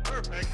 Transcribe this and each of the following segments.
Perfect.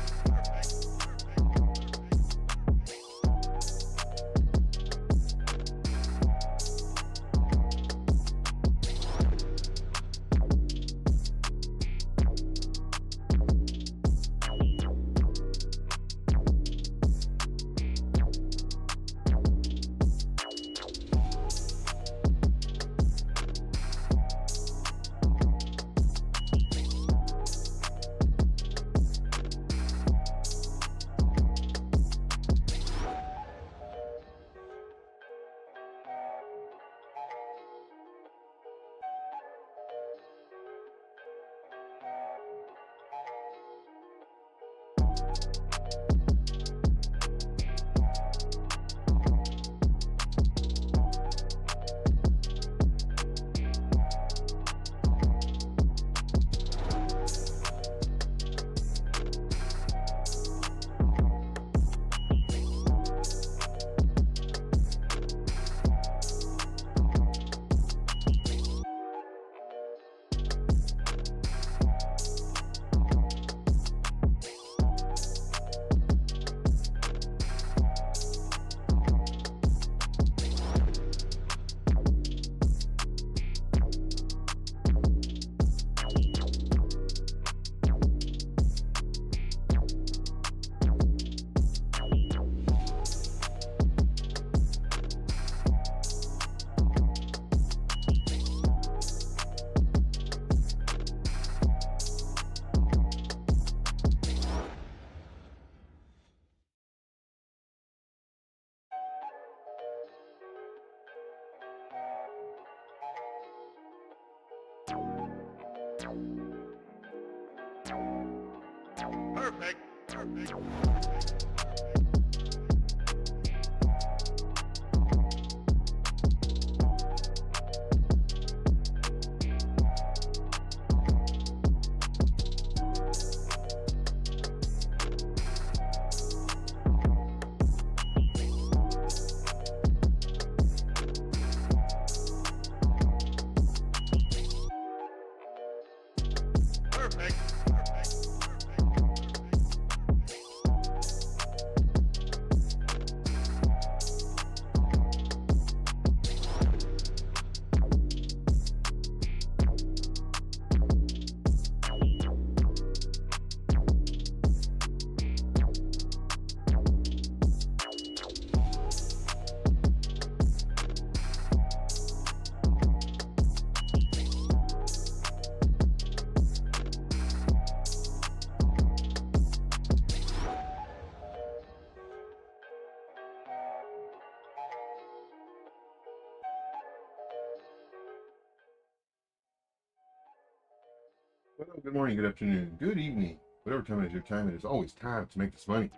Well, good morning, good afternoon, good evening, whatever time it is your time, it is always time to make this money.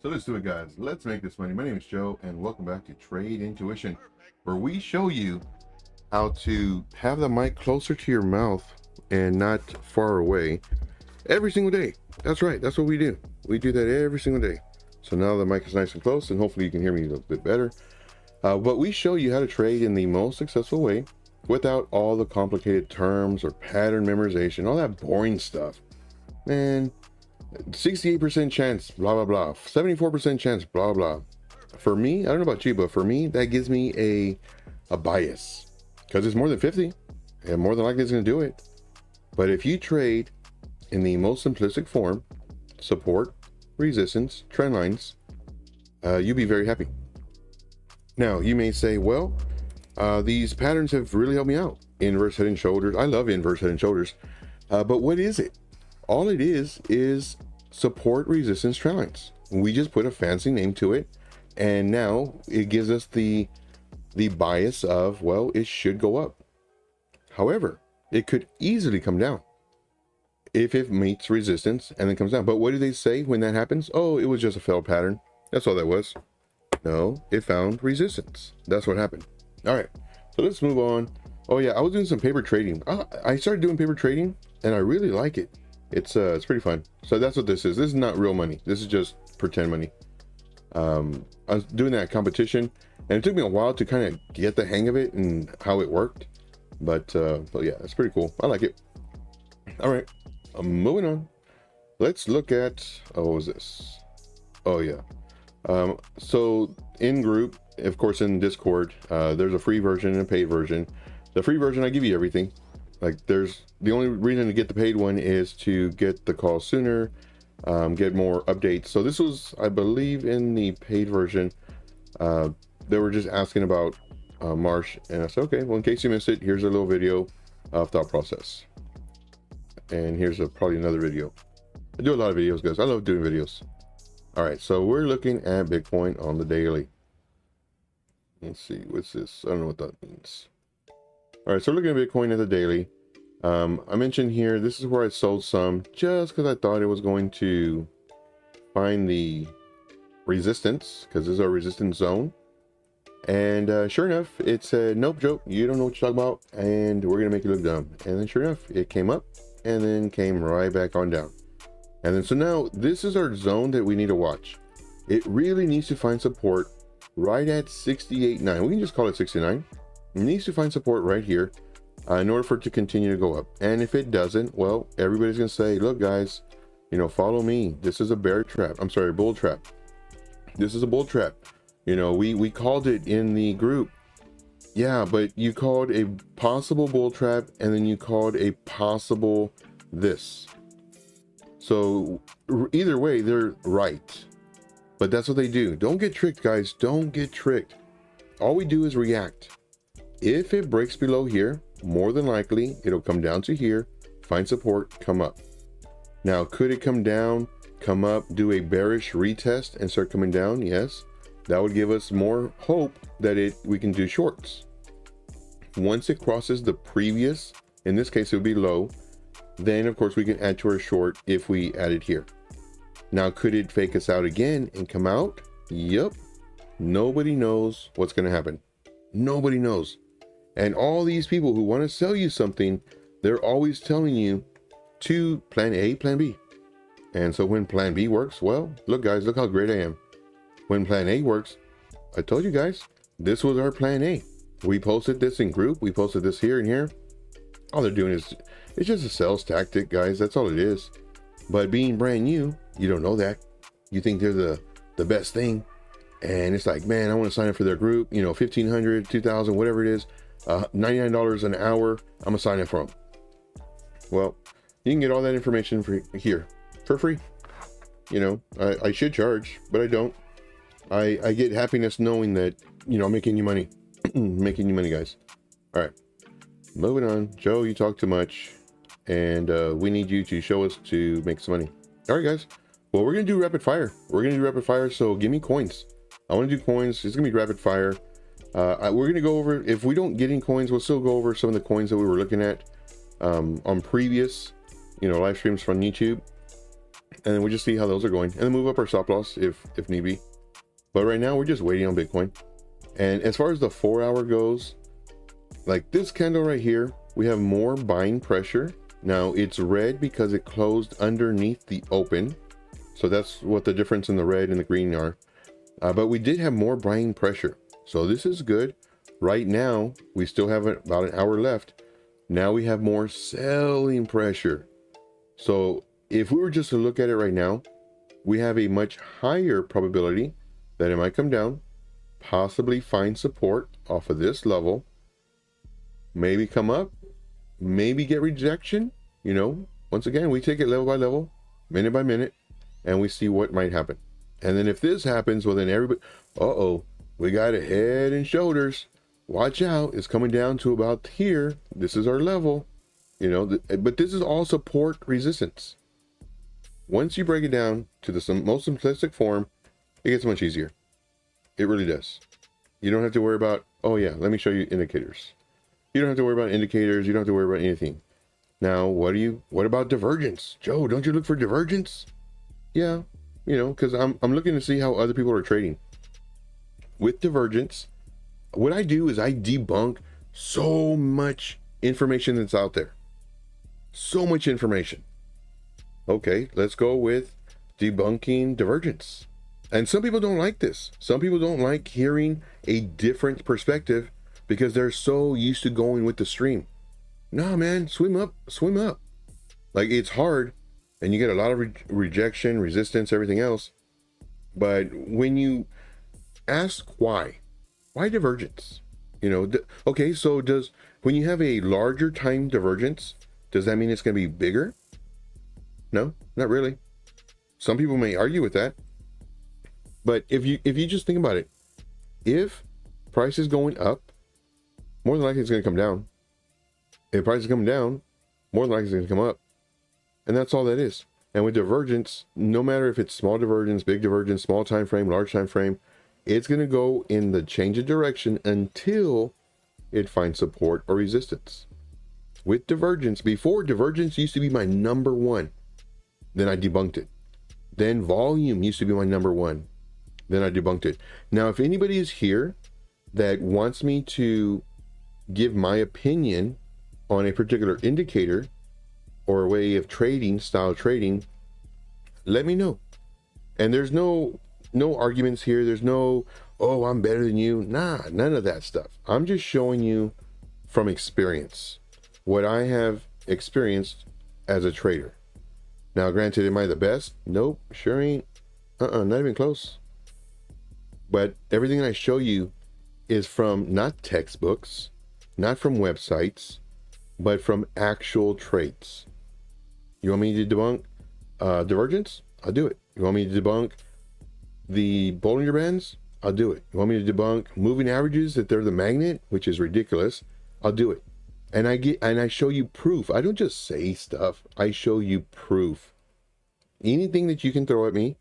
So let's do it, guys. Let's make this money. My name is Joe, and welcome back to TradeIntuition, where we show you how to have the mic closer to your mouth and not far away every single day. That's right. That's what we do. We do that every single day. So now the mic is nice and close, and hopefully you can hear me a little bit better. But we show you how to trade in the most successful way, without all the complicated terms or pattern memorization, all that boring stuff. Man, 68% chance, blah, blah, blah. 74% chance, blah, blah. For me, I don't know about you, but for me, that gives me a bias. Because it's more than 50, and more than likely it's going to do it. But if you trade in the most simplistic form, support, resistance, trend lines, you'll be very happy. Now, you may say, well, these patterns have really helped me out. Inverse head and shoulders. I love inverse head and shoulders. But what is it? All it is support, resistance, trend lines. We just put a fancy name to it. And now it gives us the bias of, well, it should go up. However, it could easily come down if it meets resistance and then comes down. But what do they say when that happens? Oh, it was just a failed pattern. That's all that was. No, it found resistance. That's what happened. All right, so let's move on. Oh yeah, I was doing some paper trading. I started doing paper trading and I really like it. It's pretty fun. So that's what this is. This is not real money. This is just pretend money. I was doing that competition and it took me a while to kind of get the hang of it and how it worked. But yeah, it's pretty cool. I like it. All right, I'm moving on. Let's look at, oh, what was this? Oh yeah. So in group, of course, in Discord, there's a free version and a paid version. The free version, I give you everything. Like there's the only reason to get the paid one is to get the call sooner, get more updates. So this was, I believe, in the paid version. They were just asking about Marsh, and I said, okay, well, in case you missed it, here's a little video of thought process. And here's probably another video. I do a lot of videos, guys. I love doing videos. All right, so we're looking at Bitcoin on the daily. Let's see, what's this? I don't know what that means. All right, so we're looking at Bitcoin at the daily. I mentioned here, this is where I sold some just because I thought it was going to find the resistance, because this is our resistance zone. And sure enough, it said, nope, Joe, you don't know what you're talking about, and we're going to make you look dumb. And then sure enough, it came up and then came right back on down. And then so now this is our zone that we need to watch. It really needs to find support right at 68.9. We can just call it 69. It needs to find support right here in order for it to continue to go up. And if it doesn't, well, everybody's gonna say, look guys, you know, follow me. This is a bear trap. I'm sorry, bull trap. This is a bull trap. You know, we called it in the group. Yeah, but you called a possible bull trap and then you called a possible this. So either way, they're right. But that's what they do. Don't get tricked, guys. Don't get tricked. All we do is react. If it breaks below here, more than likely, it'll come down to here, find support, come up. Now, could it come down, come up, do a bearish retest and start coming down? Yes. That would give us more hope that we can do shorts. Once it crosses the previous, in this case, it would be low, then of course we can add to our short if we add it here. Now, could it fake us out again and come out? Yep. Nobody knows what's going to happen. Nobody knows. And all these people who want to sell you something, they're always telling you to plan A, plan B. And so when plan B works, well, look guys, look how great I am. When plan A works, I told you guys, this was our plan A. We posted this in group. We posted this here and here. All they're doing is, it's just a sales tactic, guys. That's all it is. But being brand new, you don't know that. You think they're the best thing. And it's like, man, I want to sign up for their group, you know, 1,500, 2,000, whatever it is, $99 an hour. I'm gonna sign up for them. Well, you can get all that information here for free. You know, I should charge, but I don't. I get happiness knowing that, you know, I'm making you money. Making you money, guys. All right, moving on. Joe, you talk too much, and we need you to show us to make some money. All right, guys. Well, we're gonna do rapid fire. So give me coins. I want to do coins. It's gonna be rapid fire. We're gonna go over, if we don't get any coins, we'll still go over some of the coins that we were looking at on previous, you know, live streams from YouTube, and then we'll just see how those are going, and then move up our stop loss if need be. But right now we're just waiting on Bitcoin. And as far as the 4 hour goes, like this candle right here, we have more buying pressure. Now it's red because it closed underneath the open, so that's what the difference in the red and the green are. But we did have more buying pressure, so this is good. Right now we still have about an hour left. Now we have more selling pressure. So if we were just to look at it right now, we have a much higher probability that it might come down, possibly find support off of this level, maybe come up, maybe get rejection. You know, once again, we take it level by level, minute by minute, and we see what might happen. And then if this happens, well then everybody, we got a head and shoulders. Watch out, it's coming down to about here. This is our level, you know, but this is all support resistance. Once you break it down to the most simplistic form, it gets much easier. It really does. You don't have to worry about, oh yeah, let me show you indicators. You don't have to worry about indicators. You don't have to worry about anything. Now, what about divergence? Joe, don't you look for divergence? Yeah, you know, because I'm looking to see how other people are trading. With divergence, what I do is I debunk so much information that's out there. So much information. Okay, let's go with debunking divergence. And some people don't like this. Some people don't like hearing a different perspective because they're so used to going with the stream. Nah, man, swim up, swim up. Like, it's hard and you get a lot of rejection, resistance, everything else. But when you ask why divergence? You know, okay, so when you have a larger time divergence, does that mean it's going to be bigger? No, not really. Some people may argue with that. But if you just think about it, if price is going up, more than likely it's going to come down. If price is coming down, more than likely it's going to come up. And that's all that is. And with divergence, no matter if it's small divergence, big divergence, small time frame, large time frame, it's going to go in the change of direction until it finds support or resistance. With divergence, before, divergence used to be my number one. Then I debunked it. Then volume used to be my number one. Then I debunked it. Now, if anybody is here that wants me to give my opinion on a particular indicator or a way of trading, style trading, let me know. And there's no arguments here. There's no, oh, I'm better than you. Nah, none of that stuff. I'm just showing you from experience what I have experienced as a trader. Now, granted, am I the best? Nope, sure ain't. Not even close. But everything I show you is from not textbooks, not from websites, but from actual trades. You want me to debunk divergence? I'll do it. You want me to debunk the Bollinger Bands? I'll do it. You want me to debunk moving averages, that they're the magnet, which is ridiculous? I'll do it. And I show you proof. I don't just say stuff. I show you proof. Anything that you can throw at me,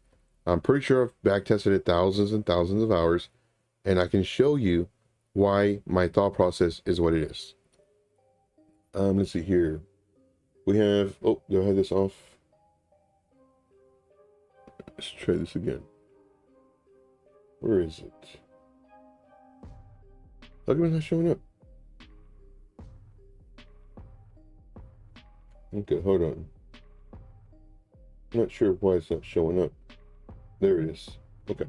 I'm pretty sure I've back tested it thousands and thousands of hours, and I can show you why my thought process is what it is. Let's see here. We have, oh, do I have this off? Let's try this again. Where is it? How come it's not showing up? Okay, hold on. I'm not sure why it's not showing up. There it is. Okay.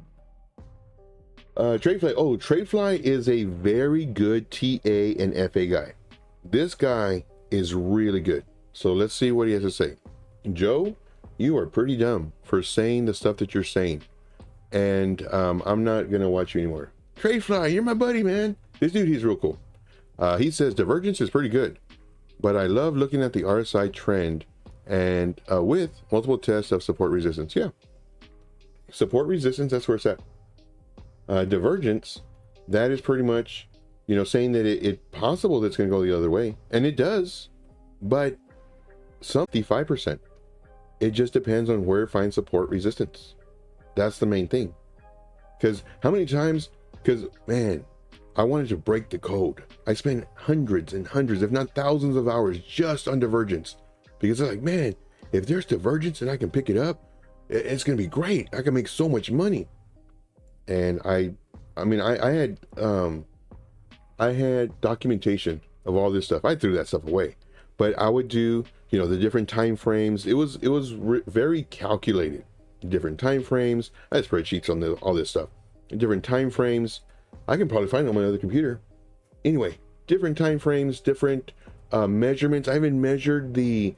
TradeFly. Oh, TradeFly is a very good TA and FA guy. This guy is really good. So let's see what he has to say. Joe, you are pretty dumb for saying the stuff that you're saying. And I'm not going to watch you anymore. TradeFly, you're my buddy, man. This dude, he's real cool. He says divergence is pretty good, but I love looking at the RSI trend and with multiple tests of support resistance. Yeah. Support resistance, that's where it's at. Divergence, that is pretty much, you know, saying that it's possible that it's going to go the other way. And it does, but 55%. It just depends on where it finds support resistance. That's the main thing. Because how many times, because man, I wanted to break the code. I spent hundreds and hundreds, if not thousands of hours just on divergence. Because I'm like, man, if there's divergence and I can pick it up, it's going to be great. I can make so much money. And I had documentation of all this stuff. I threw that stuff away, but I would do, you know, the different time frames. It was very calculated. Different time frames. I had spreadsheets on all this stuff. Different time frames. I can probably find it on my other computer. Anyway, different time frames, different measurements. I even measured with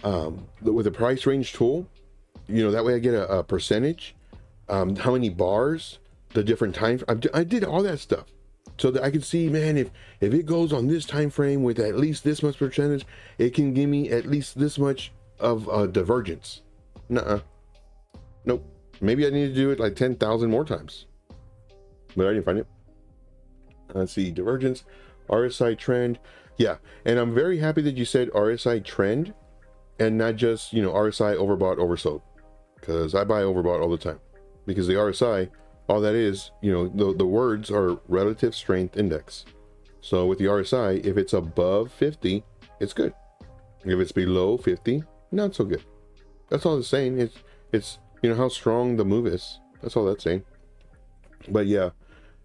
the price range tool. You know, that way I get a percentage. How many bars, the different time. I did all that stuff so that I could see, man, if it goes on this time frame with at least this much percentage, it can give me at least this much of divergence. Nuh-uh. Nope. Maybe I need to do it like 10,000 more times, but I didn't find it. Let's see, divergence, RSI trend. Yeah, and I'm very happy that you said RSI trend and not just, you know, RSI overbought, oversold, because I buy overbought all the time. Because the RSI, all that is, you know, the words are relative strength index. So with the RSI, if it's above 50, it's good. If it's below 50, not so good. That's all it's saying. It's you know, how strong the move is. That's all that's saying. But yeah,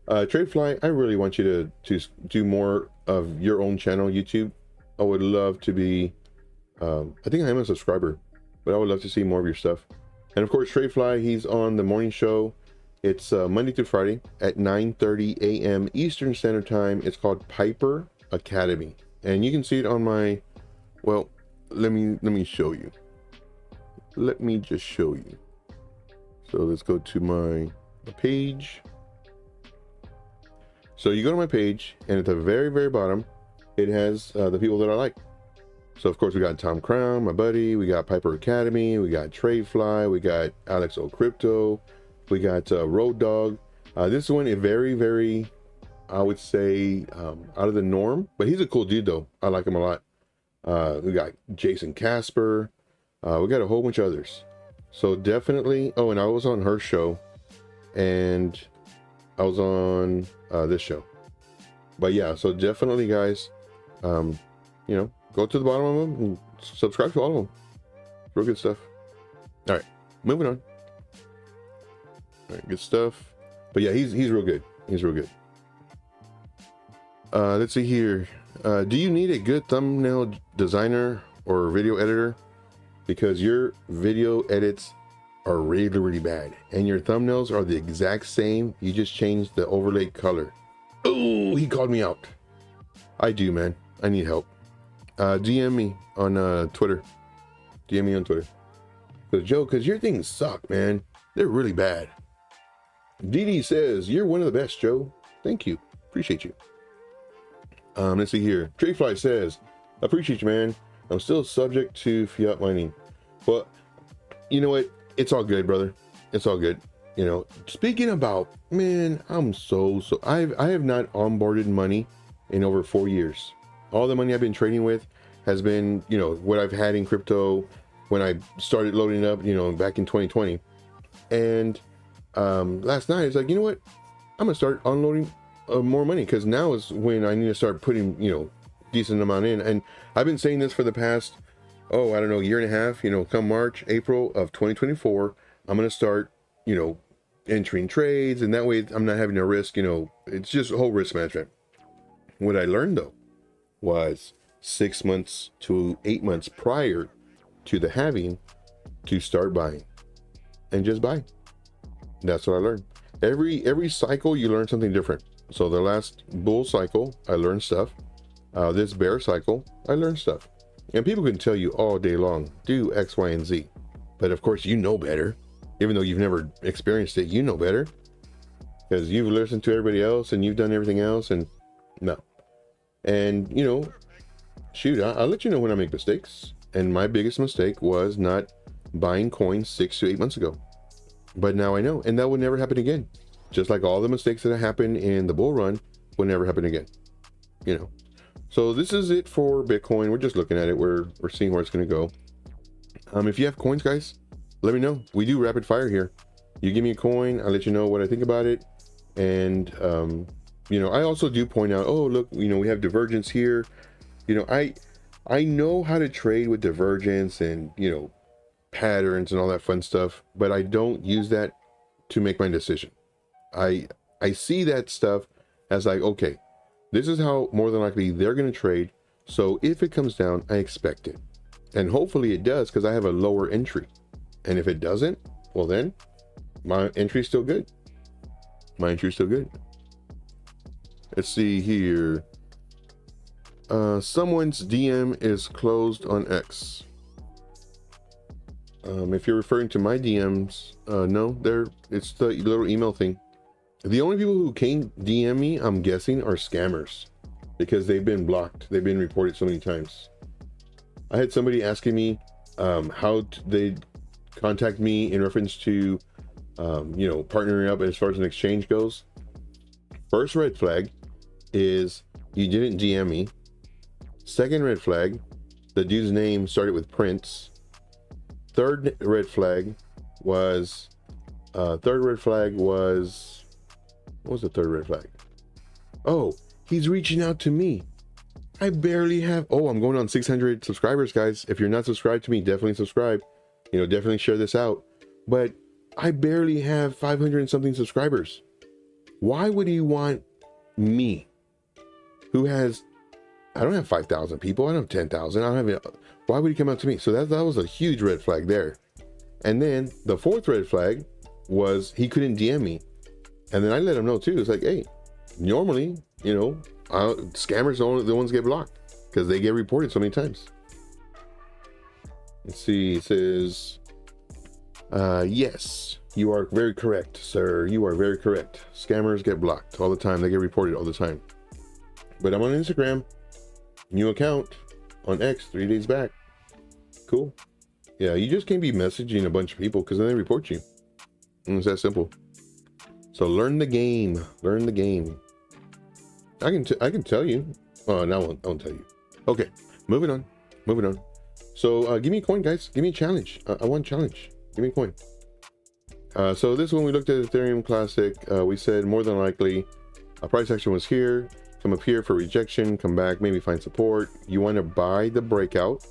TradeFly, I really want you to do more of your own channel, YouTube. I would love to be, I think I am a subscriber, but I would love to see more of your stuff. And of course, TradeFly, he's on the morning show. It's Monday through Friday at 9:30 a.m. Eastern Standard Time. It's called Piper Academy, and you can see it on my, well, let me show you. Let me just show you. So let's go to my page. So you go to my page, and at the very, very bottom, it has the people that I like. So of course we got Tom Crown, my buddy. We got Piper Academy. We got TradeFly. We got Alex O Crypto. We got Road Dog. This one is very, very, I would say, out of the norm. But he's a cool dude, though. I like him a lot. We got Jason Casper. We got a whole bunch of others. So definitely. Oh, and I was on her show, and I was on this show. But yeah, so definitely, guys, you know, go to the bottom of them and subscribe to all of them. Real good stuff. All right, moving on. All right, good stuff. But yeah, he's real good. He's real good. Let's see here. Do you need a good thumbnail designer or video editor? Because your video edits are really, really bad, and your thumbnails are the exact same. You just changed the overlay color. Oh, he called me out. I do, man. I need help. DM me on Twitter. DM me on Twitter. Because Joe, because your things suck, man. They're really bad. DD says, you're one of the best, Joe. Thank you. Appreciate you. Let's see here. TradeFly says, appreciate you, man. I'm still subject to fiat mining. Well, you know what? It's all good, brother. It's all good. You know, speaking about, man, I'm so I have not onboarded money in over 4 years. All the money I've been trading with has been, you know, what I've had in crypto when I started loading up, you know, back in 2020. And last night it's like, you know what? I'm gonna start unloading more money, because now is when I need to start putting, you know, decent amount in. And I've been saying this for the past, oh, I don't know, year and a half. You know, come March, April of 2024, I'm gonna start, you know, entering trades, and that way I'm not having to risk, you know, it's just a whole risk management. What I learned though was 6 months to 8 months prior to the halving to start buying, and just buy. That's what I learned. Every cycle you learn something different. So the last bull cycle I learned stuff. This bear cycle I learned stuff. And people can tell you all day long, do X, Y, and Z. But of course you know better. Even though you've never experienced it, you know better, because you've listened to everybody else and you've done everything else. And no. And you know, shoot, I'll let you know when I make mistakes. And my biggest mistake was not buying coins 6 to 8 months ago. But now I know, and that will never happen again. Just like all the mistakes that happened in the bull run will never happen again. You know. So this is it for Bitcoin. We're just looking at it. We're seeing where it's going to go. If you have coins, guys, let me know. We do rapid fire here. You give me a coin, I'll let you know what I think about it. And you know, I also do point out, oh look, you know, we have divergence here. You know, I know how to trade with divergence and, you know, patterns and all that fun stuff, but I don't use that to make my decision. I see that stuff as like, okay, this is how more than likely they're going to trade. So if it comes down, I expect it. And hopefully it does, because I have a lower entry. And if it doesn't, well then, my entry is still good. My entry is still good. Let's see here. Someone's DM is closed on X. If you're referring to my DMs, no, it's the little email thing. The only people who can DM me, I'm guessing, are scammers, because they've been blocked. They've been reported so many times. I had somebody asking me how they contact me in reference to, you know, partnering up as far as an exchange goes. First red flag is you didn't DM me. Second red flag, the dude's name started with Prince. Third red flag was, what was the third red flag? Oh, he's reaching out to me. I barely have, oh, I'm going on 600 subscribers, guys. If you're not subscribed to me, definitely subscribe. You know, definitely share this out. But I barely have 500 and something subscribers. Why would he want me, who has, I don't have 5,000 people, I don't have 10,000, I don't have, why would he come out to me? So that was a huge red flag there. And then the fourth red flag was he couldn't DM me. And then I let him know too. It's like, hey, normally, you know, scammers are only the ones get blocked because they get reported so many times. Let's see, it says, yes, you are very correct, sir. You are very correct. Scammers get blocked all the time. They get reported all the time. But I'm on Instagram, new account on X 3 days back. Cool. Yeah, you just can't be messaging a bunch of people because then they report you. And it's that simple. So learn the game. Learn the game. I can tell you. Oh, no, I won't tell you. Okay, moving on. Moving on. So give me a coin, guys. Give me a challenge. I want a challenge. Give me a coin. So this one we looked at Ethereum Classic. We said more than likely a price action was here. Come up here for rejection. Come back. Maybe find support. You want to buy the breakout,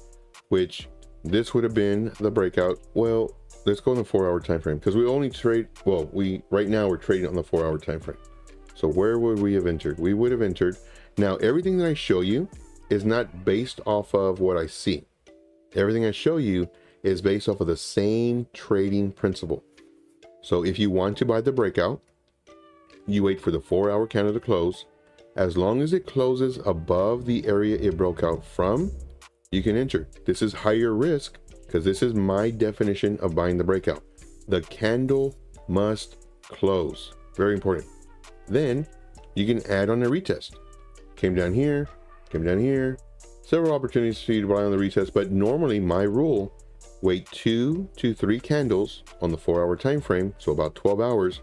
which this would have been the breakout. Well, let's go on the 4 hour time frame because we only trade. Well, right now we're trading on the 4 hour time frame. So where would we have entered? We would have entered. Now everything that I show you is not based off of what I see. Everything I show you is based off of the same trading principle. So if you want to buy the breakout, you wait for the 4 hour candle to close. As long as it closes above the area it broke out from, you can enter. This is higher risk because this is my definition of buying the breakout. The candle must close. Very important. Then you can add on a retest. Came down here, came down here. Several opportunities for you to buy on the retest, but normally my rule, wait 2 to 3 candles on the 4 hour time frame, so about 12 hours,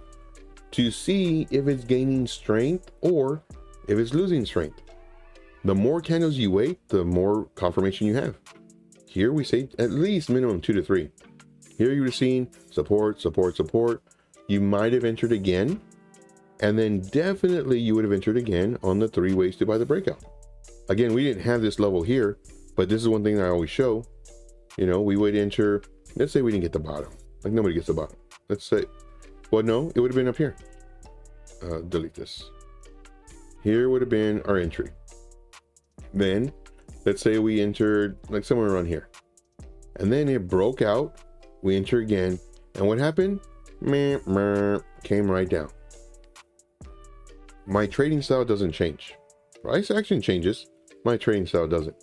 to see if it's gaining strength or if it's losing strength. The more candles you wait, the more confirmation you have. Here we say at least minimum 2 to 3. Here you would have seen support, support, support. You might have entered again, and then definitely you would have entered again on the 3 ways to buy the breakout. Again, we didn't have this level here, but this is one thing that I always show. You know, we would enter, let's say we didn't get the bottom. Like nobody gets the bottom. Let's say, well, no, it would have been up here. Delete this. Here would have been our entry. Then let's say we entered like somewhere around here, and then it broke out. We enter again, and what happened? Came right down. My trading style doesn't change. Price action changes. My trading style doesn't.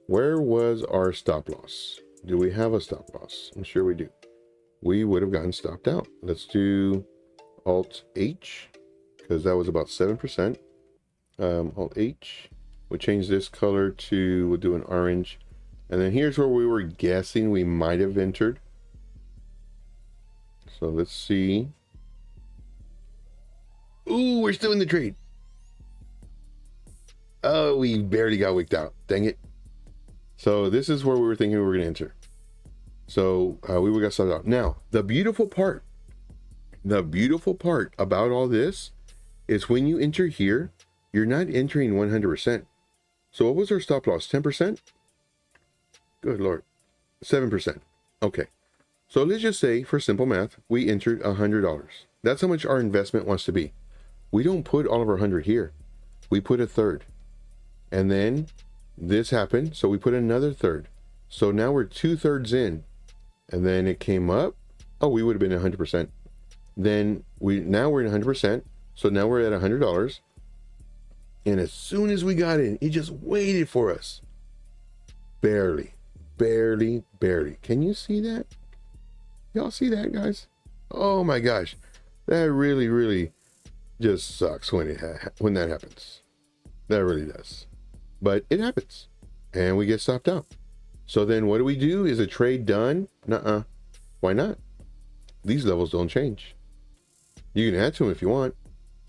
Where was our stop loss? Do we have a stop loss? I'm sure we do. We would have gotten stopped out. Let's do Alt H because that was about 7%. Alt H. We'll change this color to, we'll do an orange. And then here's where we were guessing we might have entered. So let's see. Ooh, we're still in the trade. Oh, we barely got wicked out. Dang it. So this is where we were thinking we were going to enter. So we got started out. Now, the beautiful part about all this is when you enter here, you're not entering 100%. So what was our stop loss? 10%? Good Lord. 7%. Okay. So let's just say, for simple math, we entered $100. That's how much our investment wants to be. We don't put all of our 100 here. We put a third. And then this happened, so we put another third. So now we're 2/3 in. And then it came up. Oh, we would have been 100%. Then now we're in 100%. So now we're at $100. And as soon as we got in, it just waited for us. Barely. Can you see that? Y'all see that, guys? Oh my gosh. That really just sucks when that happens. That really does. But it happens. And we get stopped out. So then what do we do? Is a trade done? Nuh-uh. Why not? These levels don't change. You can add to them if you want,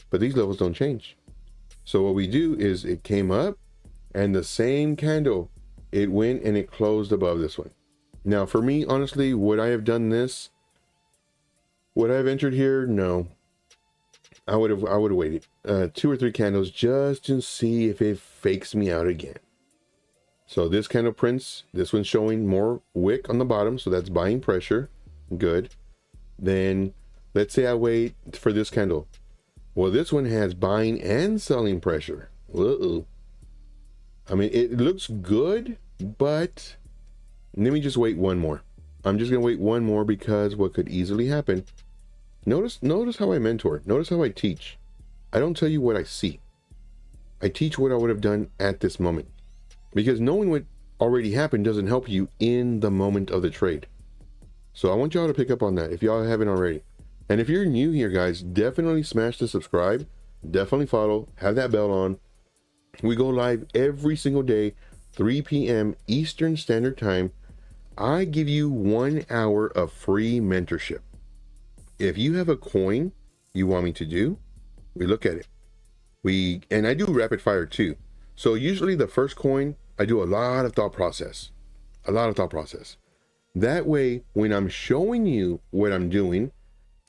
but these levels don't change. So what we do is it came up and the same candle, it went and it closed above this one. Now for me, honestly, would I have done this? Would I have entered here? No. I would have waited 2 or 3 candles just to see if it fakes me out again. So this candle prints, this one's showing more wick on the bottom, so that's buying pressure. Good. Then let's say I wait for this candle. Well, this one has buying and selling pressure. Uh-oh. I mean, it looks good, but let me just wait one more. I'm just gonna wait one more because what could easily happen. Notice how I mentor. Notice how I teach. I don't tell you what I see. I teach what I would have done at this moment, because knowing what already happened doesn't help you in the moment of the trade. So I want y'all to pick up on that if y'all haven't already. And if you're new here, guys, definitely smash the subscribe, definitely follow, have that bell on. We go live every single day, 3 p.m. Eastern Standard Time. I give you 1 hour of free mentorship. If you have a coin you want me to do, we look at it. And I do rapid fire too. So usually the first coin, I do a lot of thought process. That way, when I'm showing you what I'm doing,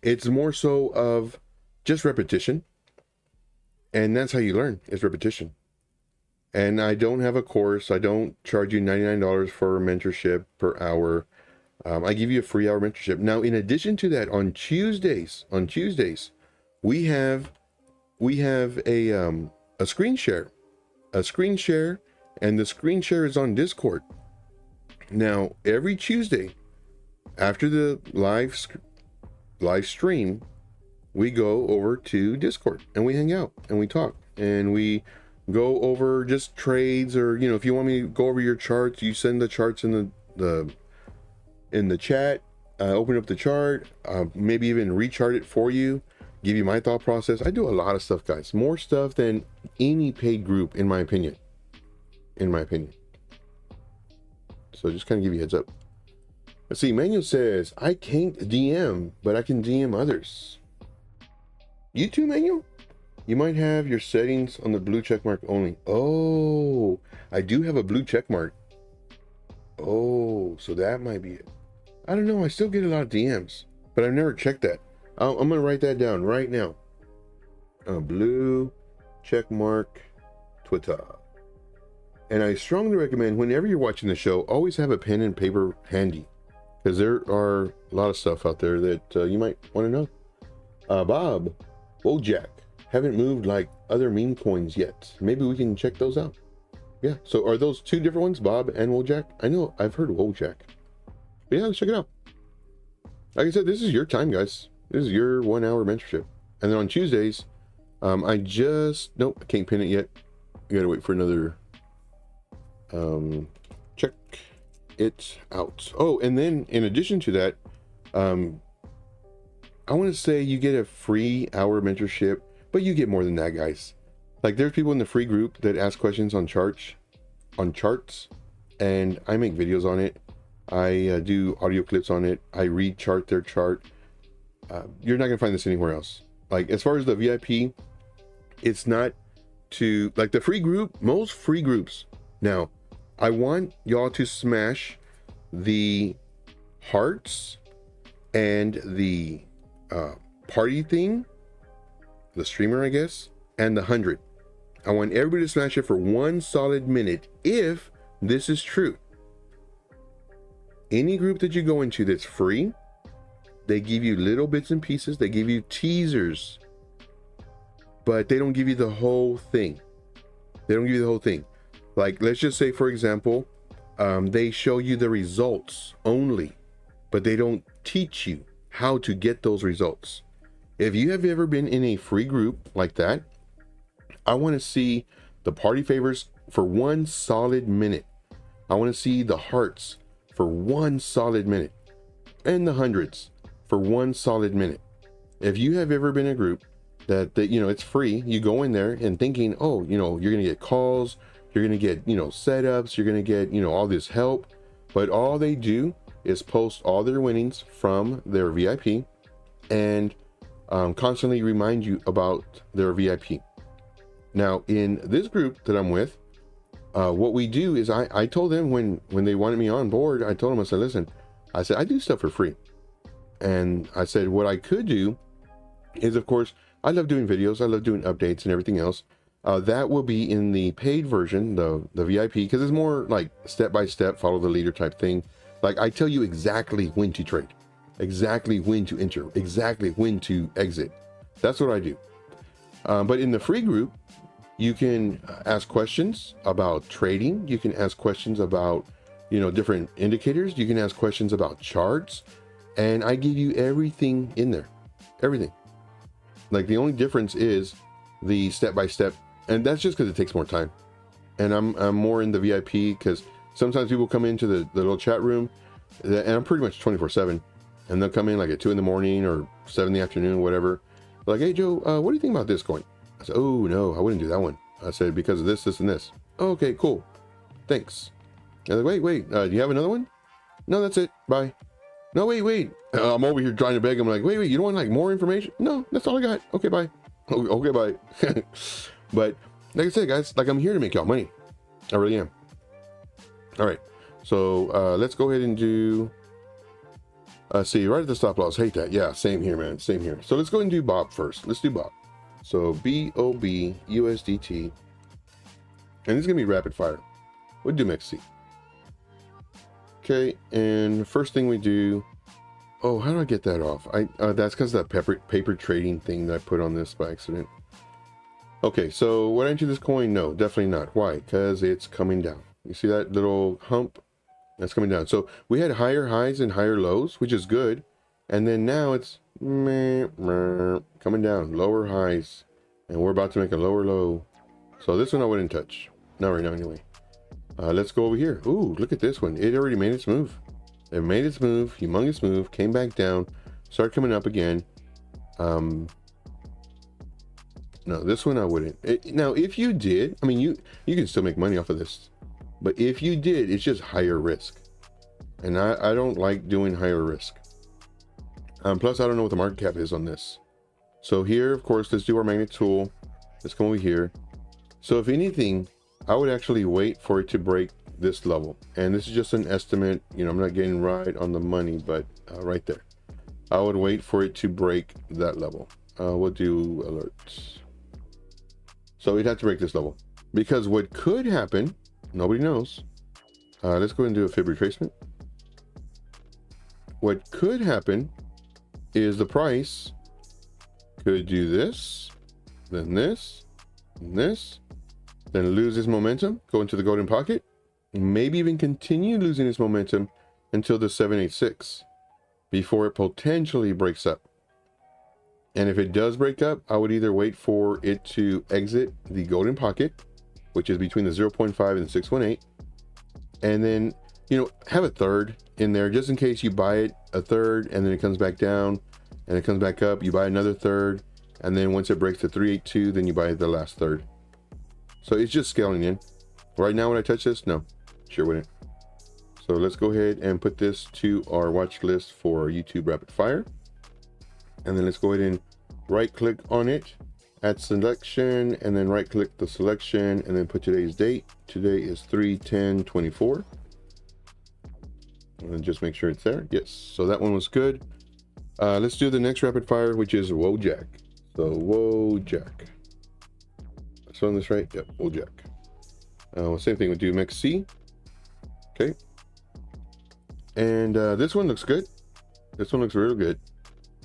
it's more so of just repetition. And that's how you learn, is repetition. And I don't have a course. I don't charge you $99 for mentorship per hour. I give you a free hour mentorship. Now, in addition to that, on Tuesdays, we have a screen share, and the screen share is on Discord. Now, every Tuesday after the live stream, we go over to Discord and we hang out and we talk and we go over just trades, or if you want me to go over your charts, you send the charts in the chat. Open up the chart, maybe even rechart it for you, give you my thought process. I do a lot of stuff, guys, more stuff than any paid group, in my opinion. So just kind of give you a heads up. Let's see, Manuel says, I can't DM, but I can DM others. You too, Manuel? You might have your settings on the blue check mark only. Oh, I do have a blue check mark. Oh, so that might be it. I don't know, I still get a lot of DMs, but I've never checked that. I'm going to write that down right now. Blue check mark Twitter. And I strongly recommend, whenever you're watching the show, always have a pen and paper handy, because there are a lot of stuff out there that you might want to know. Bob, Wojak, haven't moved like other meme coins yet. Maybe we can check those out. Yeah, so are those two different ones, Bob and Wojak? I know, I've heard Wojak. But yeah, let's check it out. Like I said, this is your time, guys. This is your 1 hour mentorship. And then on Tuesdays, nope, I can't pin it yet. I gotta wait for another, check it out. Oh, and then in addition to that, I want to say you get a free hour mentorship, but you get more than that, guys. Like, there's people in the free group that ask questions on charts, and I make videos on it. I do audio clips on it. I rechart their chart. You're not gonna find this anywhere else. Like, as far as the VIP, it's not to, like, the free group, most free groups. Now, I want y'all to smash the hearts and the party thing, the streamer, I guess, and the 100. I want everybody to smash it for 1 solid minute if this is true. Any group that you go into that's free, they give you little bits and pieces, they give you teasers, but they don't give you the whole thing. Like, let's just say, for example, they show you the results only, but they don't teach you how to get those results. If you have ever been in a free group like that, I want to see the party favors for 1 solid minute. I want to see the hearts for 1 solid minute, and the hundreds for 1 solid minute. If you have ever been in a group that it's free, you go in there and thinking, oh, you're gonna get calls, you're gonna get setups, you're gonna get all this help, but all they do is post all their winnings from their VIP and constantly remind you about their VIP. Now, in this group that I'm with, what we do is I told them when they wanted me on board, I told them, I said, listen, I said, I do stuff for free. And I said, what I could do is, of course, I love doing videos, I love doing updates and everything else. That will be in the paid version, the VIP, because it's more like step-by-step, follow the leader type thing. Like, I tell you exactly when to trade. exactly when to enter, exactly when to exit. That's what I do. But in the free group, you can ask questions about trading. You can ask questions about, you know, different indicators. You can ask questions about charts, and I give you everything in there, everything. Like the only difference is the step-by-step, and that's just because it takes more time. And I'm more in the VIP because sometimes people come into the little chat room, and I'm pretty much 24/7, and they'll come in like at 2 in the morning or 7 in the afternoon, whatever. Like, hey Joe, what do you think about this coin? I said, oh no, I wouldn't do that one. I said, because of this, this, and this. Oh, okay, cool, thanks. And like, wait, do you have another one? No, that's it, bye. No, wait. I'm over here trying to beg him, like, wait, you don't want like more information? No, that's all I got. Okay, bye. Okay, bye. But like I said, guys, like I'm here to make y'all money. I really am. All right, so let's go ahead and do, see, right at the stop loss. Hate that. Yeah, same here, man, same here. So let's go ahead and do Bob first. Let's do Bob. So BOB USDT, and this is gonna be rapid fire. We'll do MEXC. Okay, and first thing we do, oh, how do I get that off? That's because of that paper trading thing that I put on this by accident. Okay, so would I enter this coin? No, definitely not. Why? Because it's coming down. You see that little hump? That's coming down. So we had higher highs and higher lows, which is good. And then now it's coming down, lower highs. And we're about to make a lower low. So this one I wouldn't touch. Not right now anyway. Let's go over here. Ooh, look at this one. It already made its move. It made its move, humongous move, came back down, started coming up again. No, this one I wouldn't. Now, if you did, I mean, you can still make money off of this. But if you did, it's just higher risk. And I don't like doing higher risk. Plus, I don't know what the market cap is on this. So here, of course, let's do our magnet tool. Let's come over here. So if anything, I would actually wait for it to break this level. And this is just an estimate. You know, I'm not getting right on the money, but right there. I would wait for it to break that level. We'll do alerts. So we'd have to break this level. Because what could happen, nobody knows. Let's go ahead and do a fib retracement. What could happen is the price could do this, then this, and this, then lose its momentum, go into the golden pocket, maybe even continue losing its momentum until the 786 before it potentially breaks up. And if it does break up, I would either wait for it to exit the golden pocket, which is between the 0.5 and the 618, and then, you know, have a third in there just in case you buy it a third and then it comes back down and it comes back up, you buy another third, and then once it breaks to 382, then you buy the last third. So it's just scaling in. Right now, when I touch this, no, sure wouldn't. So let's go ahead and put this to our watch list for YouTube rapid fire. And then let's go ahead and right click on it, add selection, and then right click the selection and then put today's date. Today is 3/10/24. And then just make sure it's there. Yes, so that one was good. Let's do the next rapid fire, which is Wojak. So Wojak. I spelling this right? Yep, Wojak. Same thing, we'll do MEXC. Okay. And this one looks good. This one looks real good.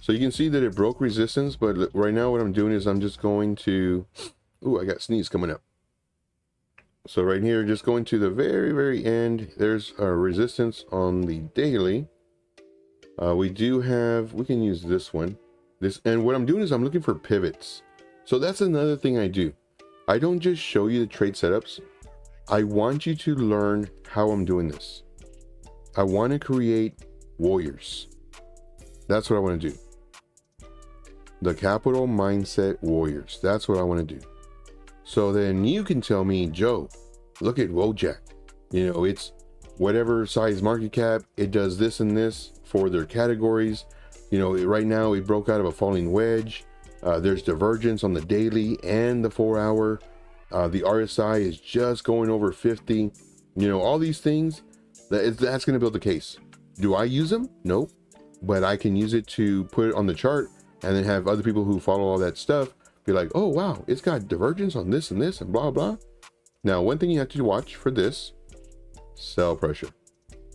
So you can see that it broke resistance, but right now what I'm doing is I'm just going to, ooh, I got sneeze coming up. So right here, just going to the very, very end, there's a resistance on the daily. We can use this one. And what I'm doing is I'm looking for pivots. So that's another thing I do. I don't just show you the trade setups. I want you to learn how I'm doing this. I want to create warriors. That's what I want to do. The capital mindset warriors. That's what I want to do. So then you can tell me, Joe, look at Wojak. You know, it's whatever size market cap. It does this and this for their categories. You know, right now it broke out of a falling wedge. There's divergence on the daily and the 4 hour. The RSI is just going over 50. You know, all these things, that's going to build the case. Do I use them? Nope. But I can use it to put it on the chart and then have other people who follow all that stuff be like, oh, wow, it's got divergence on this and this and blah, blah. Now, one thing you have to watch for this, sell pressure.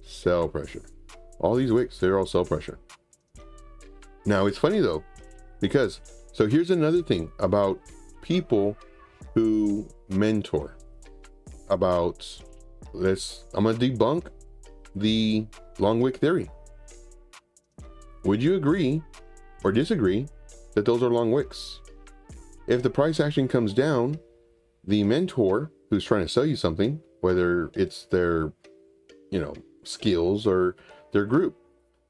Sell pressure. All these wicks, they're all sell pressure. Now it's funny though, because so here's another thing about people who mentor about I'm gonna debunk the long wick theory. Would you agree or disagree that those are long wicks? If the price action comes down, the mentor who's trying to sell you something, whether it's their, skills or their group,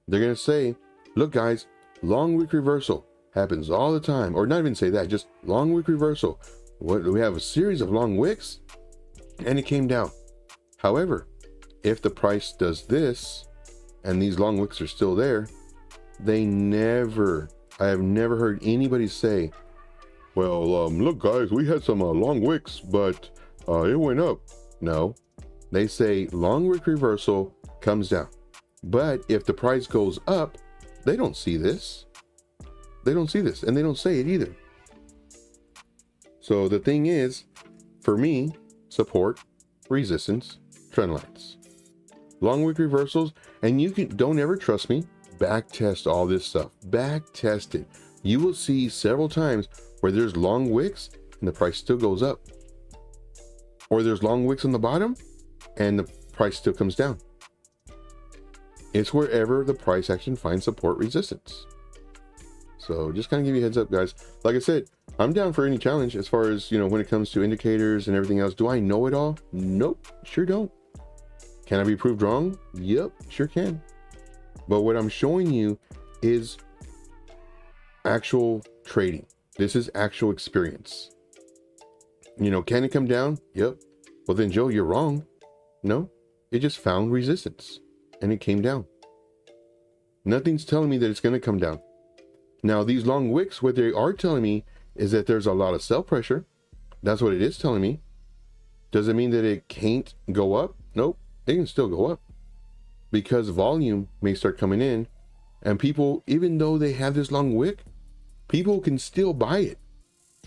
they're going to say, look guys, long wick reversal happens all the time. Or not even say that, just long wick reversal. We have a series of long wicks and it came down. However, if the price does this and these long wicks are still there, I have never heard anybody say, well, look guys, we had some long wicks, but it went up. No, they say long wick reversal comes down. But if the price goes up, they don't see this. They don't see this, and they don't say it either. So the thing is, for me, support, resistance, trend lines, long wick reversals, and don't ever trust me. Back test all this stuff. Back test it. You will see several times where there's long wicks and the price still goes up, or there's long wicks on the bottom and the price still comes down. It's wherever the price action finds support resistance. So just kind of give you a heads up, guys. Like I said, I'm down for any challenge as far as, when it comes to indicators and everything else. Do I know it all? Nope, sure don't. Can I be proved wrong? Yep, sure can. But what I'm showing you is actual trading. This is actual experience. Can it come down? Yep. Well then, Joe, you're wrong. No, it just found resistance and it came down. Nothing's telling me that it's going to come down. Now, these long wicks, what they are telling me is that there's a lot of sell pressure. That's what it is telling me. Does it mean that it can't go up? Nope, it can still go up because volume may start coming in, and people, even though they have this long wick, people can still buy it.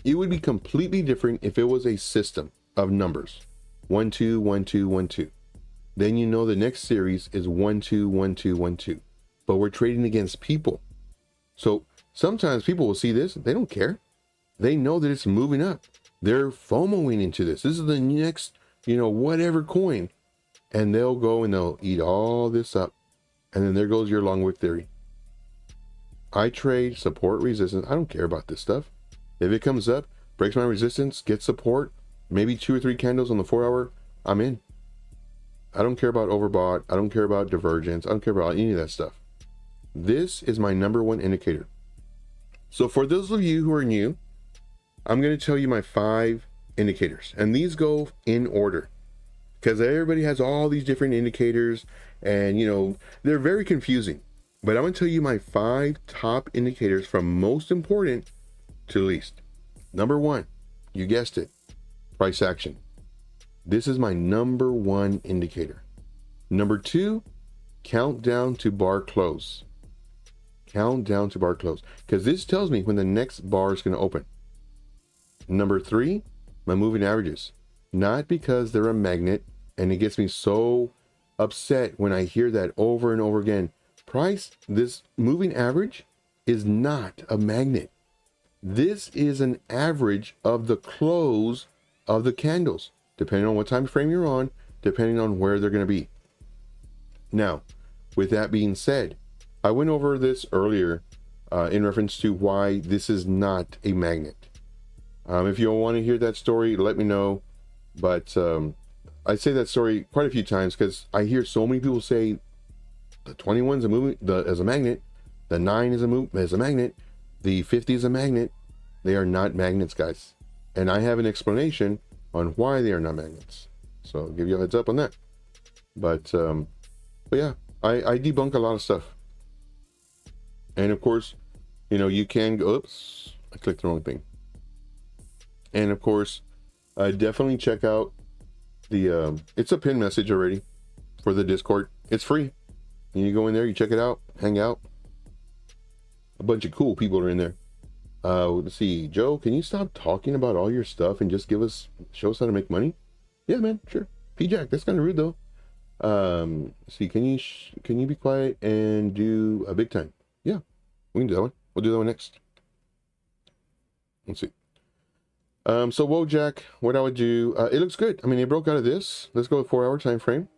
It would be completely different if it was a system of numbers. 1, 2, 1, 2, 1, 2. Then the next series is 1, 2, 1, 2, 1, 2. But we're trading against people. So sometimes people will see this, they don't care. They know that it's moving up. They're FOMOing into this. This is the next, whatever coin. And they'll go and they'll eat all this up. And then there goes your long wick theory. I trade support resistance. I don't care about this stuff. If it comes up, breaks my resistance, gets support, maybe 2 or 3 candles on the 4 hour, I'm in. I don't care about overbought. I don't care about divergence. I don't care about any of that stuff. This is my number one indicator. So for those of you who are new, I'm going to tell you my 5 indicators, and these go in order because everybody has all these different indicators and they're very confusing, but I'm going to tell you my 5 top indicators from most important to least. Number 1, you guessed it, price action. This is my number 1 indicator. Number 2, countdown to bar close. Countdown to bar close, because this tells me when the next bar is going to open. Number 3, my moving averages. Not because they're a magnet, and it gets me so upset when I hear that over and over again. This moving average is not a magnet. This is an average of the close of the candles, depending on what time frame you're on, depending on where they're going to be. Now, with that being said, I went over this earlier in reference to why this is not a magnet. If you want to hear that story, let me know. But I say that story quite a few times because I hear so many people say the 21's a moving as a magnet, the 9 is a magnet, the 50 is a magnet. They are not magnets, guys. And I have an explanation on why they are not magnets. So I'll give you a heads up on that. But yeah, I debunk a lot of stuff. And of course, you can go, oops, I clicked the wrong thing. And of course, definitely check out the, it's a pin message already for the Discord. It's free. You go in there, you check it out, hang out. A bunch of cool people are in there. Let's see, Joe, can you stop talking about all your stuff and just show us how to make money? Yeah, man, sure. P-Jack, that's kind of rude though. Let's see, can you be quiet and do a big time? Yeah. We can do that one. We'll do that one next. Let's see. So Wojak, what I would do, it looks good. I mean, it broke out of this. Let's go with 4-hour time frame.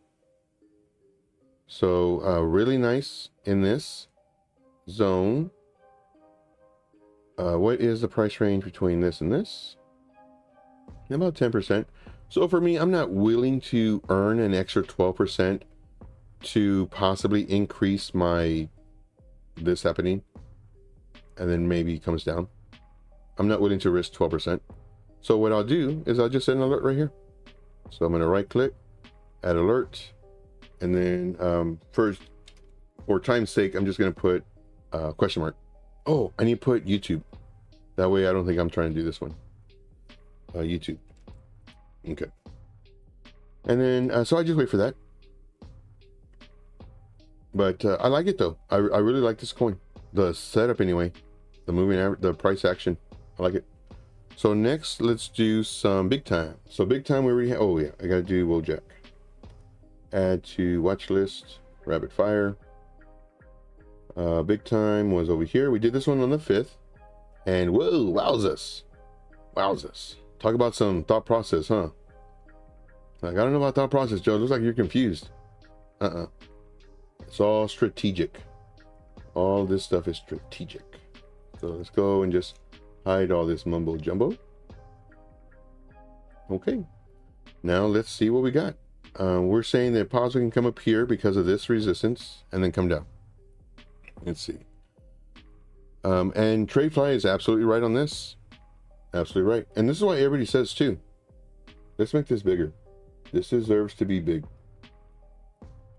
So really nice in this zone. What is the price range between this and this? About 10%. So for me, I'm not willing to earn an extra 12% to possibly increase my this happening, and then maybe it comes down. I'm not willing to risk 12%. So what I'll do is I'll just set an alert right here. So I'm going to right click, add alert, and then for time's sake, I'm just going to put question mark. Oh, I need to put YouTube. That way I don't think I'm trying to do this one. YouTube. Okay. And then, so I just wait for that. But I like it though. I really like this coin. The setup anyway. The moving average, the price action. I like it. So next, let's do some big time. So big time we already have. Oh yeah, I gotta do Wojak. Add to watch list. Rapid fire. Big time was over here. We did this one on the 5th. And whoa, wowzers. Wowzers. Talk about some thought process, huh? Like, I don't know about thought process, Joe. It looks like you're confused. It's all strategic. All this stuff is strategic. So let's go and just hide all this mumbo jumbo. Okay. Now let's see what we got. We're saying that possibly can come up here because of this resistance and then come down. Let's see. And TradeFly is absolutely right on this. Absolutely right. And this is what everybody says too. Let's make this bigger. This deserves to be big.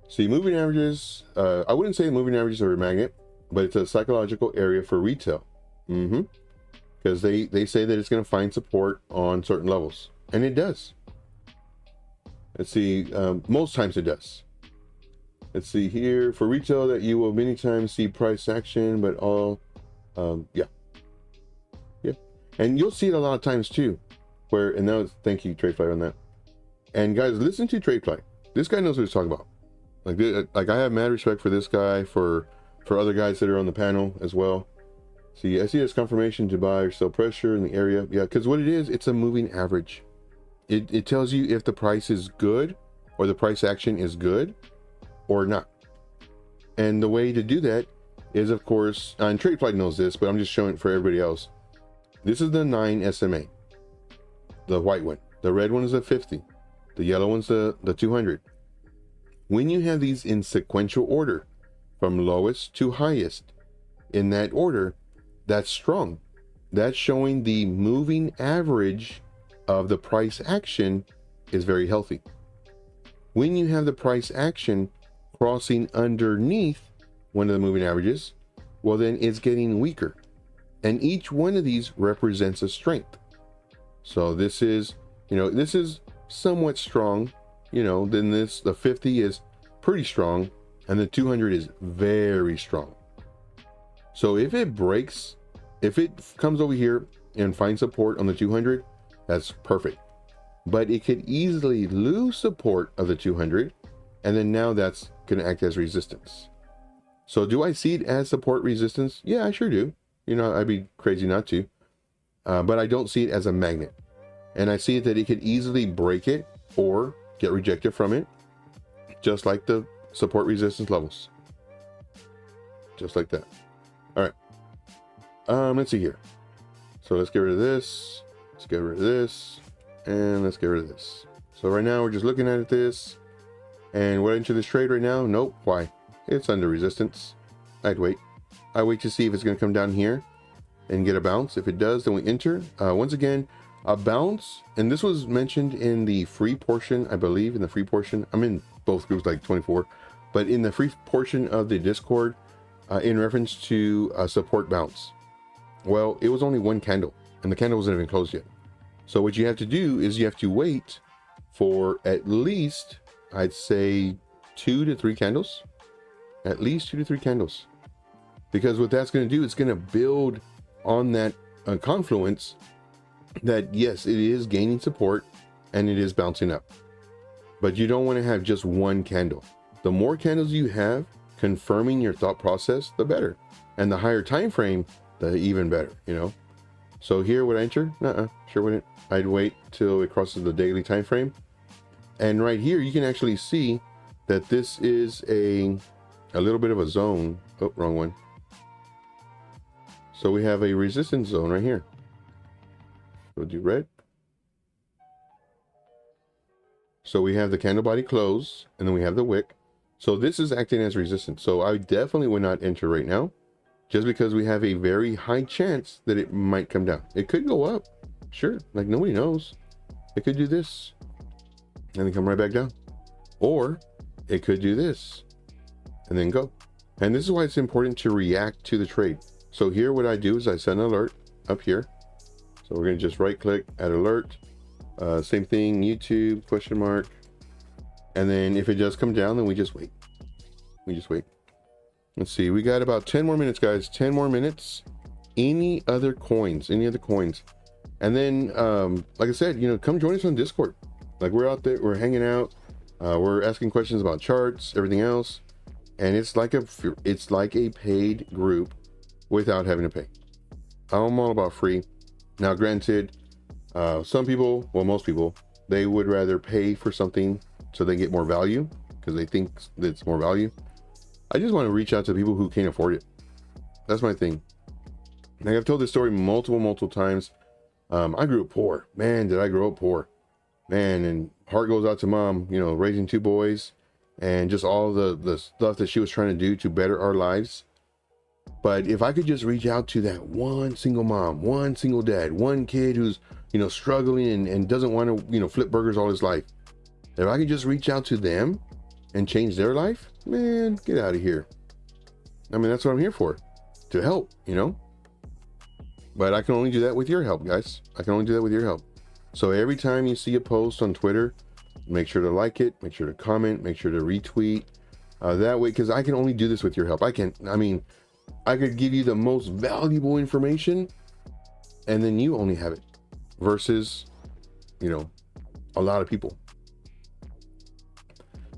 See, moving averages, I wouldn't say moving averages are a magnet, but it's a psychological area for retail. Because they say that it's going to find support on certain levels. And it does. Let's see, most times it does. Let's see here, for retail that you will many times see price action, but all, yeah. And you'll see it a lot of times too, where, and now thank you TradeFly on that. And guys, listen to TradeFly. This guy knows what he's talking about. Like I have mad respect for this guy, for other guys that are on the panel as well. See, I see this confirmation to buy or sell pressure in the area. Yeah, because what it is, it's a moving average. It tells you if the price is good or the price action is good or not. And the way to do that is, of course, and TradeFly knows this, but I'm just showing it for everybody else. This is the 9 SMA, the white one. The red one is the 50. The yellow one's the 200. When you have these in sequential order, from lowest to highest, in that order, that's strong. That's showing the moving average of the price action is very healthy. When you have the price action crossing underneath one of the moving averages, well then it's getting weaker. And each one of these represents a strength. So this is, this is somewhat strong, then this, the 50 is pretty strong, and the 200 is very strong. So if it breaks, if it comes over here and finds support on the 200, that's perfect. But it could easily lose support of the 200, and then now that's going to act as resistance. So do I see it as support resistance? Yeah, I sure do. I'd be crazy not to. But I don't see it as a magnet. And I see it that it could easily break it or get rejected from it, just like the support resistance levels. Just like that. All right. Let's see here. So let's get rid of this. Let's get rid of this. And let's get rid of this. So right now we're just looking at this. And what into this trade right now? Nope. Why? It's under resistance. I'd wait. I wait to see if it's going to come down here and get a bounce. If it does, then we enter. Once again, a bounce, and this was mentioned in the free portion, I believe, in the free portion. I'm in both groups, like 24, but in the free portion of the Discord, in reference to a support bounce. Well, it was only one candle, and the candle wasn't even closed yet. So what you have to do is you have to wait for at least, I'd say, 2 to 3 candles. At least 2 to 3 candles. Because what that's going to do, it's going to build on that confluence that, yes, it is gaining support and it is bouncing up. But you don't want to have just one candle. The more candles you have confirming your thought process, the better. And the higher time frame, the even better, you know. So here would I enter? Sure wouldn't. I'd wait till it crosses the daily time frame. And right here, you can actually see that this is a little bit of a zone. Oh, wrong one. So we have a resistance zone right here. We'll do red. So we have the candle body close, and then we have the wick. So this is acting as resistance. So I definitely would not enter right now, just because we have a very high chance that it might come down. It could go up, sure, like nobody knows. It could do this and then come right back down, or it could do this and then go. And this is why it's important to react to the trade. So here what I do is I set an alert up here. So we're going to just right click, add alert. Same thing, YouTube, question mark. And then if it does come down, then we just wait. We just wait. Let's see, we got about 10 more minutes, guys. 10 more minutes. Any other coins? And then, like I said, you know, come join us on Discord. Like, we're out there, we're hanging out. We're asking questions about charts, everything else. And it's like a paid group without having to pay. I'm all about free. Now, granted, some people, well, most people, they would rather pay for something so they get more value because they think that it's more value. I just want to reach out to people who can't afford it. That's my thing. Like, I've told this story multiple times. I grew up poor. Man, did I grow up poor. Man, and heart goes out to mom, you know, raising 2 boys and just all the stuff that she was trying to do to better our lives. But if I could just reach out to that one single mom, one single dad, one kid who's, you know, struggling and doesn't want to, you know, flip burgers all his life. If I could just reach out to them and change their life, man, get out of here. I mean, that's what I'm here for, to help, you know. But I can only do that with your help, guys. I can only do that with your help. So every time you see a post on Twitter, make sure to like it, make sure to comment, make sure to retweet. That way, because I can only do this with your help. I could give you the most valuable information and then you only have it versus, you know, a lot of people.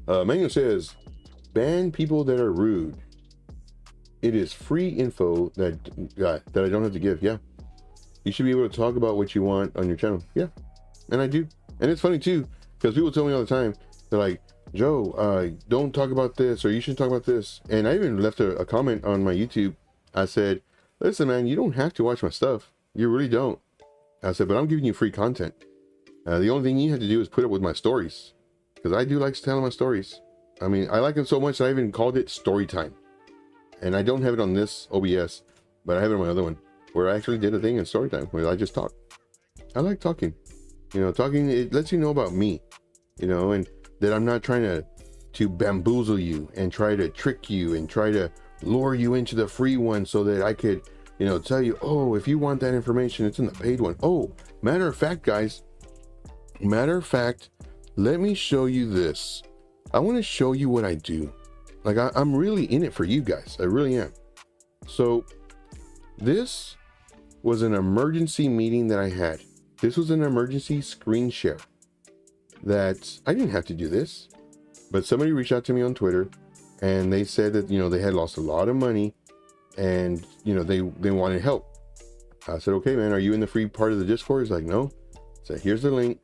Manuel says, ban people that are rude. It is free info that I don't have to give. Yeah. You should be able to talk about what you want on your channel. Yeah. And I do. And it's funny too, because people tell me all the time, they're like, Joe, don't talk about this, or you should talk about this. And I even left a comment on my YouTube. I said, listen, man, you don't have to watch my stuff. You really don't. I said, but I'm giving you free content. The only thing you have to do is put up with my stories, because I do like telling my stories. I mean, I like them so much that I even called it story time. And I don't have it on this OBS, but I have it on my other one, where I actually did a thing in story time where I just talk. I like talking. You know, talking, it lets you know about me, you know, and that I'm not trying to bamboozle you and try to trick you and try to lure you into the free one so that I could, you know, tell you, oh, if you want that information, it's in the paid one. Oh, matter of fact, guys, let me show you this. I want to show you what I do. Like, I'm really in it for you guys. I really am. So this was an emergency meeting that I had. This was an emergency screen share that I didn't have to do this, but somebody reached out to me on Twitter and they said that, you know, they had lost a lot of money and, you know, they wanted help. I said, okay, man, are you in the free part of the Discord? He's like, no. I said, here's the link.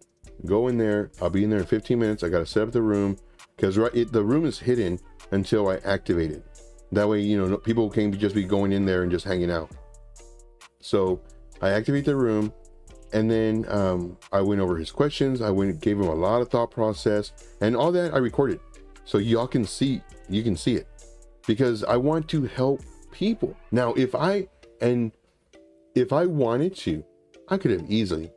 Go in there. I'll be in there in 15 minutes. I got to set up the room because the room is hidden until I activate it. That way, you know, people can't just be going in there and just hanging out. So I activate the room, and then I went over his questions. Gave him a lot of thought process, and all that I recorded, so y'all can see. You can see it, because I want to help people. Now, if I wanted to, I could have easily.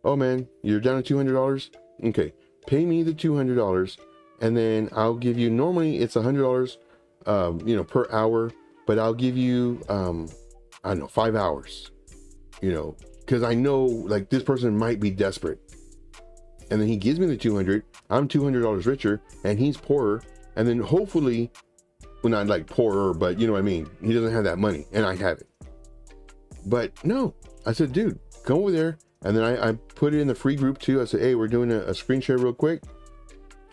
Oh man, you're down to $200. Okay, pay me the $200, and then I'll give you. Normally, it's $100, you know, per hour, but I'll give you, I don't know, 5 hours. You know, because I know, like, this person might be desperate, and then he gives me the 200. I'm $200 richer, and he's poorer. And then hopefully, well, not like poorer, but you know what I mean. He doesn't have that money, and I have it. But no, I said, dude, come over there. And then I put it in the free group too. I said, hey, we're doing a screen share real quick.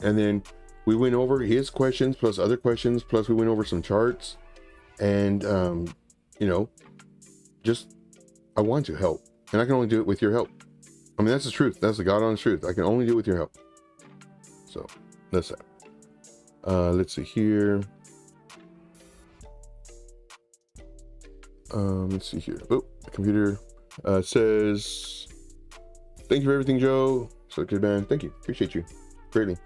And then we went over his questions plus other questions, plus we went over some charts. And you know, just, I want to help. And I can only do it with your help. I mean, that's the truth. That's the God honest truth. I can only do it with your help. So, that's that. Let's see here. Let's see here. Oh, the computer says, thank you for everything, Joe. So good, man. Thank you. Appreciate you greatly.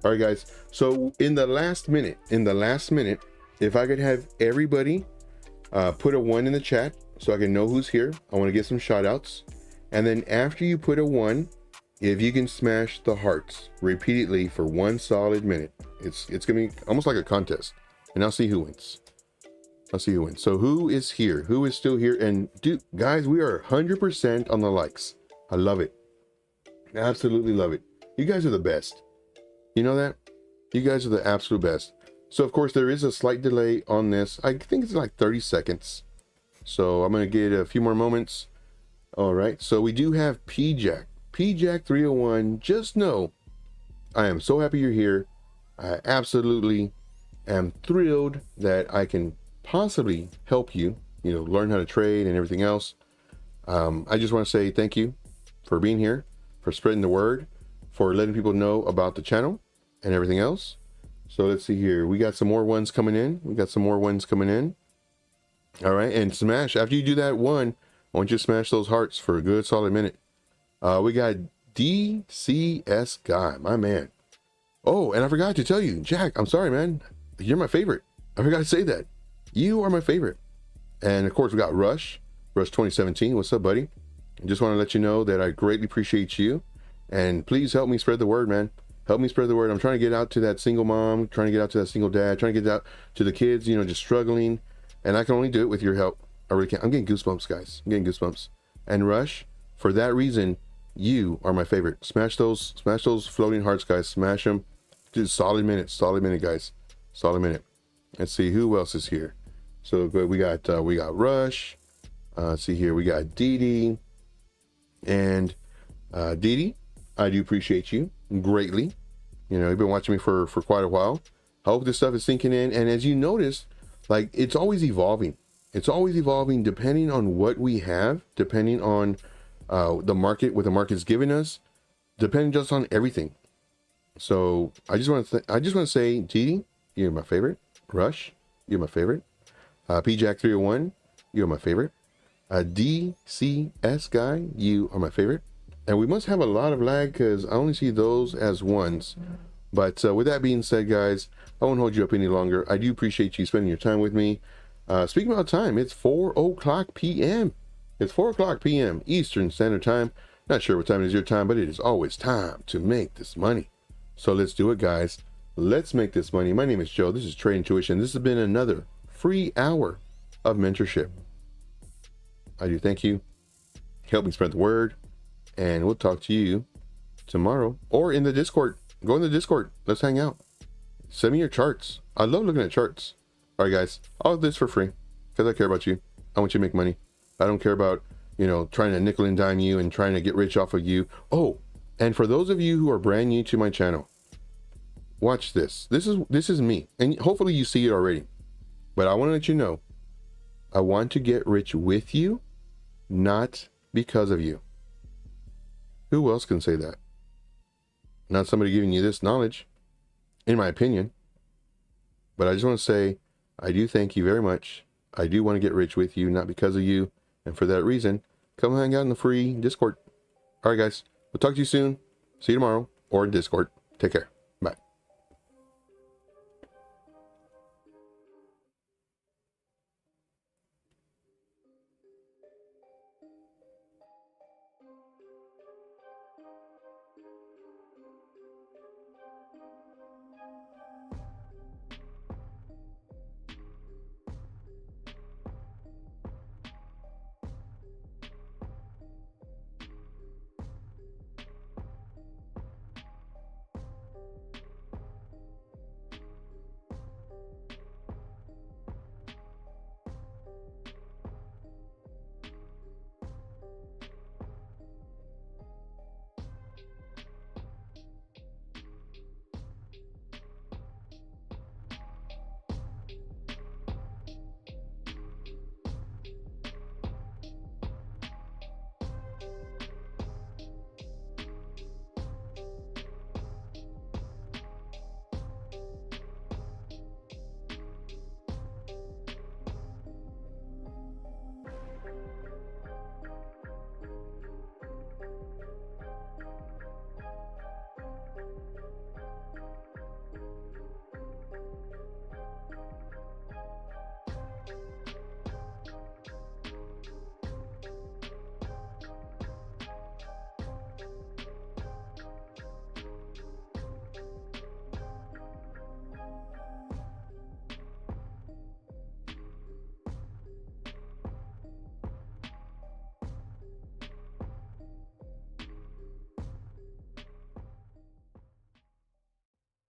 All right, guys. So in the last minute, if I could have everybody put a 1 in the chat so I can know who's here. I want to get some shout outs. And then after you put a 1, if you can smash the hearts repeatedly for 1 solid minute, it's gonna be almost like a contest, and I'll see who wins. So who is here? Who is still here? And dude, guys, we are 100% on the likes. I love it. Absolutely love it. You guys are the best. You know that? You guys are the absolute best. So of course there is a slight delay on this. I think it's like 30 seconds. So I'm gonna get a few more moments. All right. So we do have PJack 301. Just know, I am so happy you're here. I absolutely am thrilled that I can possibly help you, learn how to trade and everything else. I just want to say thank you for being here, for spreading the word, for letting people know about the channel and everything else. So let's see here. We got some more ones coming in. All right. And smash, after you do that 1, I want you to smash those hearts for a good solid minute. We got DCS Guy, my man. Oh, and I forgot to tell you, Jack, I'm sorry, man. You're my favorite. I forgot to say that. You are my favorite. And of course, we got Rush 2017. What's up, buddy? I just want to let you know that I greatly appreciate you. And please help me spread the word, man. Help me spread the word. I'm trying to get out to that single mom, trying to get out to that single dad, trying to get out to the kids, just struggling. And I can only do it with your help. I really can't. I'm getting goosebumps, guys. I'm getting goosebumps. And Rush, for that reason, you are my favorite. Smash those floating hearts, guys. Smash them. Dude, solid minute, guys. Solid minute. Let's see who else is here. So we got Rush. Let's see here. We got Dee and Dee, I do appreciate you greatly. You've been watching me for quite a while. I hope this stuff is sinking in. And as you notice, like, it's always evolving. It's always evolving depending on what we have, depending on the market, what the market's giving us, depending just on everything. So I just want to say, Dee, you're my favorite. Rush, you're my favorite. PJack 301, you're my favorite. DCS Guy, you are my favorite. And we must have a lot of lag because I only see those as 1s. But with that being said, guys, I won't hold you up any longer. I do appreciate you spending your time with me. Speaking about time, it's 4:00 p.m. It's 4:00 p.m. Eastern Standard Time. Not sure what time it is your time, but it is always time to make this money. So let's do it, guys. Let's make this money. My name is Joe. This is TradingIntuition. This has been another free hour of mentorship. I do thank you. Help me spread the word. And we'll talk to you tomorrow or in the Discord. Go in the Discord. Let's hang out. Send me your charts. I love looking at charts. All right, guys. All of this for free because I care about you. I want you to make money. I don't care about, trying to nickel and dime you and trying to get rich off of you. Oh, and for those of you who are brand new to my channel, watch this. This is me. And hopefully you see it already. But I want to let you know, I want to get rich with you, not because of you. Who else can say that? Not somebody giving you this knowledge, in my opinion. But I just want to say, I do thank you very much. I do want to get rich with you, not because of you. And for that reason, come hang out in the free Discord. All right, guys. We'll talk to you soon. See you tomorrow or in Discord. Take care.